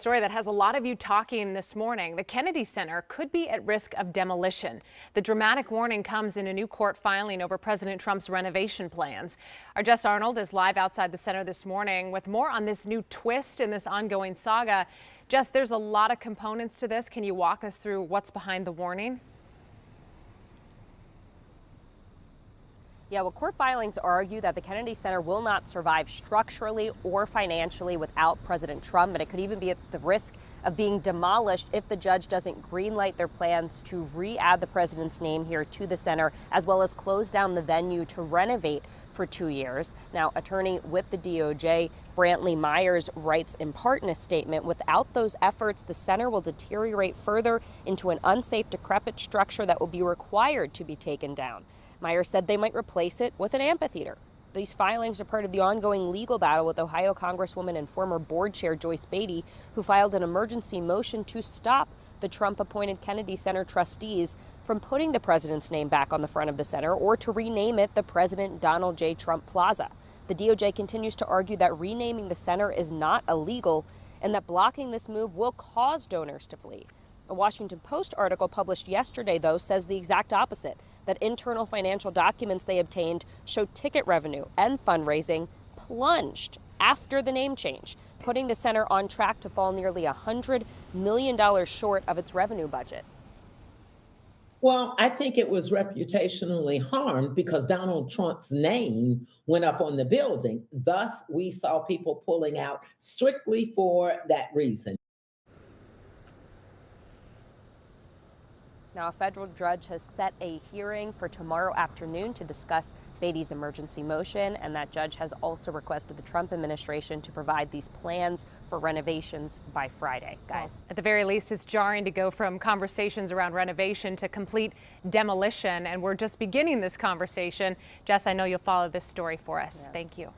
Story that has a lot of you talking this morning. The Kennedy Center could be at risk of demolition. The dramatic warning comes in a new court filing over President Trump's renovation plans. Our Jess Arnold is live outside the center this morning with more on this new twist in this ongoing saga. Jess, there's a lot of components to this. Can you walk us through what's behind the warning? Yeah, well, court filings argue that the Kennedy Center will not survive structurally or financially without President Trump, and it could even be at the risk of being demolished if the judge doesn't greenlight their plans to re-add the president's name here to the center, as well as close down the venue to renovate for 2 years. Now, attorney with the DOJ, Brantley Myers, writes in part in a statement, without those efforts, the center will deteriorate further into an unsafe, decrepit structure that will be required to be taken down. Myers said they might replace it with an amphitheater. These filings are part of the ongoing legal battle with Ohio Congresswoman and former board chair Joyce Beatty, who filed an emergency motion to stop the Trump-appointed Kennedy Center trustees from putting the president's name back on the front of the center or to rename it the President Donald J. Trump Plaza. The DOJ continues to argue that renaming the center is not illegal and that blocking this move will cause donors to flee. A Washington Post article published yesterday, though, says the exact opposite, that internal financial documents they obtained show ticket revenue and fundraising plunged after the name change, putting the center on track to fall nearly $100 million short of its revenue budget. Well, I think it was reputationally harmed because Donald Trump's name went up on the building. Thus, we saw people pulling out strictly for that reason. Now, a federal judge has set a hearing for tomorrow afternoon to discuss Beatty's emergency motion, and that judge has also requested the Trump administration to provide these plans for renovations by Friday. Guys, at the very least, it's jarring to go from conversations around renovation to complete demolition, and we're just beginning this conversation. Jess, I know you'll follow this story for us. Yeah. Thank you.